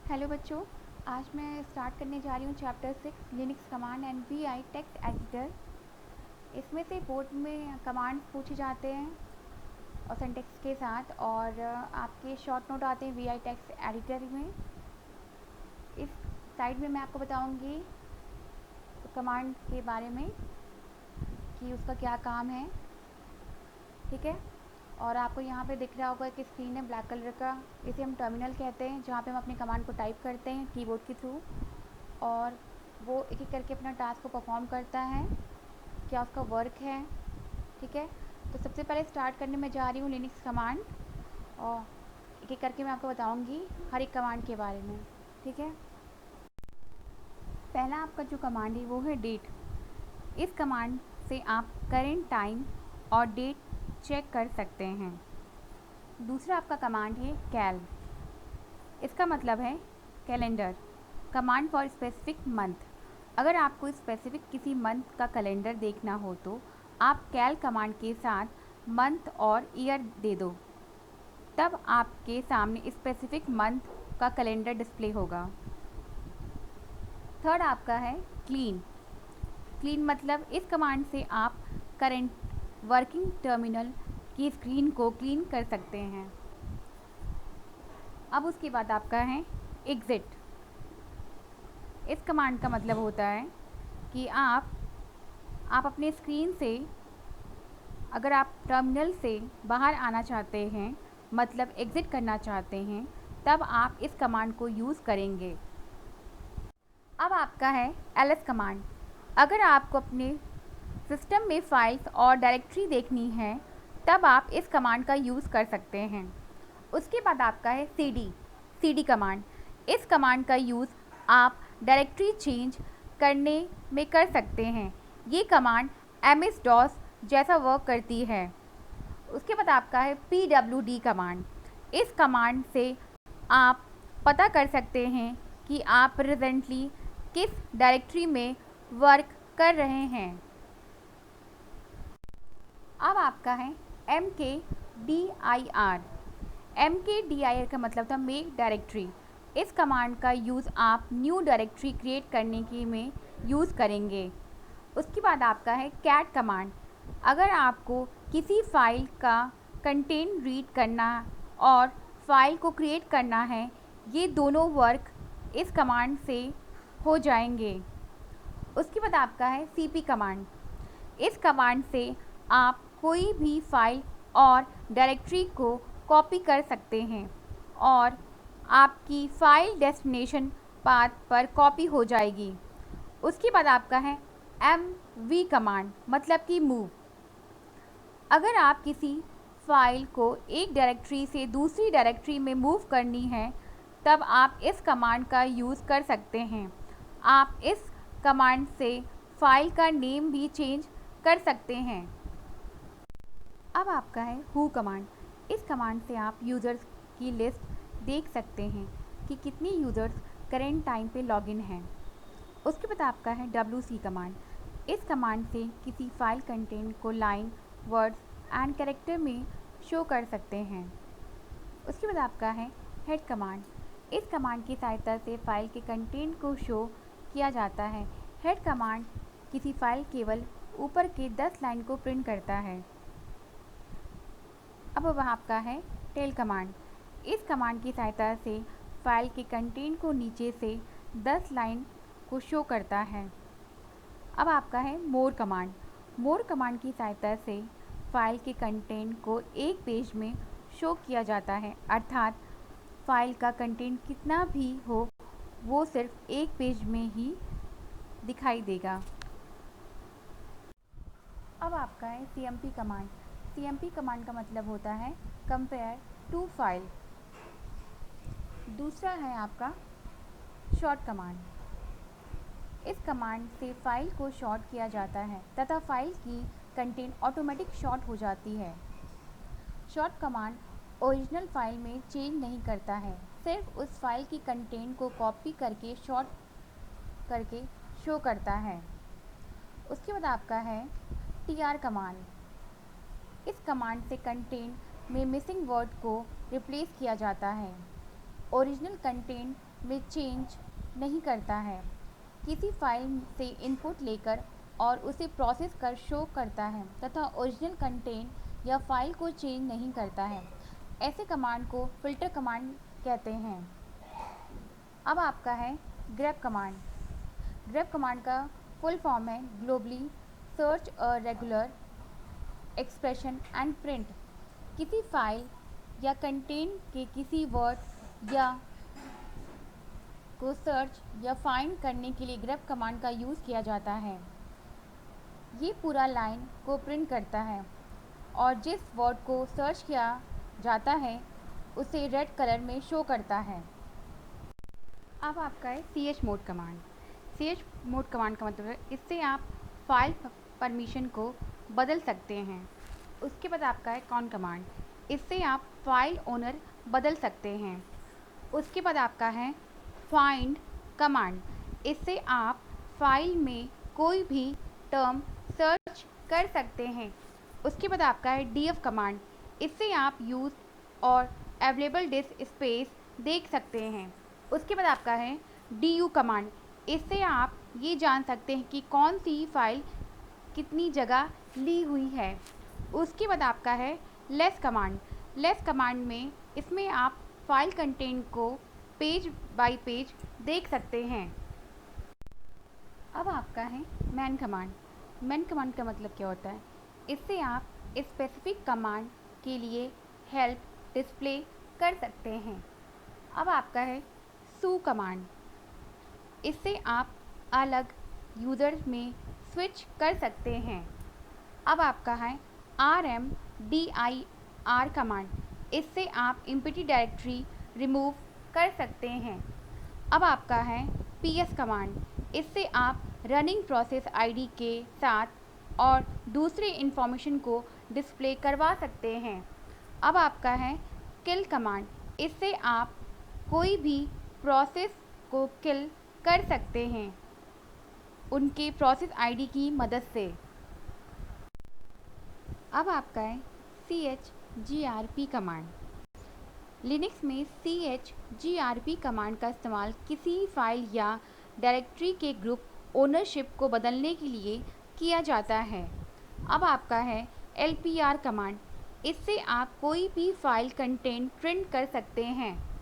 Hello बच्चों, आज मैं स्टार्ट करने जा रही हूँ chapter 6 Linux command and vi text editor. इसमें से बोर्ड में कमांड पूछे जाते हैं और सिंटेक्स के साथ, और आपके शॉर्ट नोट आते हैं वी टेक्स्ट एडिटर में। इस साइड में मैं आपको बताऊँगी कमांड के बारे में कि उसका क्या काम है, ठीक है। और आपको यहाँ पे दिख रहा होगा कि स्क्रीन है ब्लैक कलर का, इसे हम टर्मिनल कहते हैं, जहाँ पे हम अपनी कमांड को टाइप करते हैं कीबोर्ड के थ्रू, और वो एक एक करके अपना टास्क को परफॉर्म करता है, क्या उसका वर्क है, ठीक है। तो सबसे पहले स्टार्ट करने में जा रही हूँ लिनक्स कमांड, और एक एक करके मैं आपको बताऊँगी हर एक कमांड के बारे में, ठीक है। पहला आपका जो कमांड है वो है डेट। इस कमांड से आप करेंट टाइम और डेट चेक कर सकते हैं। दूसरा आपका कमांड है कैल। इसका मतलब है calendar, command for specific month. अगर आपको स्पेसिफिक किसी मंथ का कैलेंडर देखना हो तो आप कैल कमांड के साथ मंथ और ईयर दे दो, तब आपके सामने स्पेसिफिक मंथ का कैलेंडर डिस्प्ले होगा। थर्ड आपका है क्लीन। क्लीन मतलब इस कमांड से आप करेंट वर्किंग टर्मिनल की स्क्रीन को क्लीन कर सकते हैं। अब उसके बाद आपका है एग्ज़िट। इस कमांड का मतलब होता है कि आप अपने स्क्रीन से, अगर आप टर्मिनल से बाहर आना चाहते हैं, मतलब एग्ज़िट करना चाहते हैं, तब आप इस कमांड को यूज़ करेंगे। अब आपका है ls कमांड। अगर आपको अपने सिस्टम में फाइल्स और डायरेक्टरी देखनी है, तब आप इस कमांड का यूज़ कर सकते हैं। उसके बाद आपका है cd कमांड। इस कमांड का यूज़ आप डायरेक्टरी चेंज करने में कर सकते हैं। ये कमांड ms DOS जैसा वर्क करती है। उसके बाद आपका है pwd कमांड। इस कमांड से आप पता कर सकते हैं कि आप प्रेजेंटली किस डायरेक्टरी में वर्क कर रहे हैं। अब आपका है mkdir। mkdir का मतलब था मेक डायरेक्टरी। इस कमांड का यूज़ आप न्यू डायरेक्टरी क्रिएट करने के में यूज़ करेंगे। उसके बाद आपका है कैट कमांड। अगर आपको किसी फाइल का कंटेंट रीड करना और फाइल को क्रिएट करना है, ये दोनों वर्क इस कमांड से हो जाएंगे। उसके बाद आपका है cp कमांड। इस कमांड से आप कोई भी फाइल और डायरेक्टरी को कॉपी कर सकते हैं और आपकी फाइल डेस्टिनेशन पाथ पर कॉपी हो जाएगी। उसके बाद आपका है mv कमांड, मतलब कि मूव। अगर आप किसी फाइल को एक डायरेक्टरी से दूसरी डायरेक्टरी में मूव करनी है, तब आप इस कमांड का यूज़ कर सकते हैं। आप इस कमांड से फाइल का नेम भी चेंज कर सकते हैं। अब आपका है हु कमांड। इस कमांड से आप यूज़र्स की लिस्ट देख सकते हैं कि कितने यूज़र्स करेंट टाइम पे लॉगिन हैं। उसके बाद आपका है wc कमांड। इस कमांड से किसी फाइल कंटेंट को लाइन, वर्ड्स एंड कैरेक्टर में शो कर सकते हैं। उसके बाद आपका है हेड कमांड। इस कमांड की सहायता से फाइल के कंटेंट को शो किया जाता है। हेड कमांड किसी फाइल केवल ऊपर के 10 लाइन को प्रिंट करता है। अब आपका है टेल कमांड। इस कमांड की सहायता से फाइल के कंटेंट को नीचे से 10 लाइन को शो करता है। अब आपका है मोर कमांड। मोर कमांड की सहायता से फाइल के कंटेंट को एक पेज में शो किया जाता है, अर्थात फाइल का कंटेंट कितना भी हो, वो सिर्फ एक पेज में ही दिखाई देगा। अब आपका है cmp कमांड। cmp कमांड का मतलब होता है कंपेयर टू फाइल। दूसरा है आपका शॉर्ट कमांड। इस कमांड से फाइल को शॉर्ट किया जाता है तथा फाइल की कंटेंट ऑटोमेटिक शॉर्ट हो जाती है। शॉर्ट कमांड ओरिजिनल फाइल में चेंज नहीं करता है, सिर्फ उस फाइल की कंटेंट को कॉपी करके शॉर्ट करके शो करता है। उसके बाद आपका है tr कमांड। इस कमांड से कंटेंट में मिसिंग वर्ड को रिप्लेस किया जाता है। ओरिजिनल कंटेंट में चेंज नहीं करता है। किसी फाइल से इनपुट लेकर और उसे प्रोसेस कर शो करता है तथा ओरिजिनल कंटेंट या फाइल को चेंज नहीं करता है। ऐसे कमांड को फ़िल्टर कमांड कहते हैं। अब आपका है ग्रेप कमांड। ग्रेप कमांड का फुल फॉर्म है globally search a regular expression and print. किसी फाइल या कंटेंट के किसी वर्ड या को सर्च या फाइंड करने के लिए ग्रेप कमांड का यूज़ किया जाता है। ये पूरा लाइन को प्रिंट करता है और जिस वर्ड को सर्च किया जाता है उसे रेड कलर में शो करता है। अब आपका है C H mod command. C H mod command का मतलब है इससे आप फाइल परमिशन को बदल सकते हैं। उसके बाद आपका है कॉन कमांड। इससे आप फाइल ओनर बदल सकते हैं। उसके बाद आपका है फाइंड कमांड। इससे आप फाइल में कोई भी टर्म सर्च कर सकते हैं। उसके बाद आपका है डीएफ कमांड। इससे आप यूज़ और अवेलेबल डिस्क स्पेस देख सकते हैं। उसके बाद आपका है डीयू कमांड। इससे आप ये जान सकते हैं कि कौन सी फाइल कितनी जगह ली हुई है। उसके बाद आपका है लेस कमांड। लेस कमांड में इसमें आप फाइल कंटेंट को पेज बाय पेज देख सकते हैं। अब आपका है मैन कमांड। मैन कमांड का मतलब क्या होता है? इससे आप स्पेसिफिक कमांड के लिए हेल्प डिस्प्ले कर सकते हैं। अब आपका है सू कमांड। इससे आप अलग यूज़र में स्विच कर सकते हैं। अब आपका है RMDIR कमांड। इससे आप एम्प्टी डायरेक्टरी रिमूव कर सकते हैं। अब आपका है PS कमांड। इससे आप रनिंग प्रोसेस आईडी के साथ और दूसरे इंफॉर्मेशन को डिस्प्ले करवा सकते हैं। अब आपका है किल कमांड। इससे आप कोई भी प्रोसेस को किल कर सकते हैं उनके प्रोसेस आईडी की मदद से। अब आपका है CHGRP कमांड। लिनक्स में CHGRP कमांड का इस्तेमाल किसी फाइल या डायरेक्टरी के ग्रुप ओनरशिप को बदलने के लिए किया जाता है। अब आपका है LPR कमांड। इससे आप कोई भी फाइल कंटेंट प्रिंट कर सकते हैं।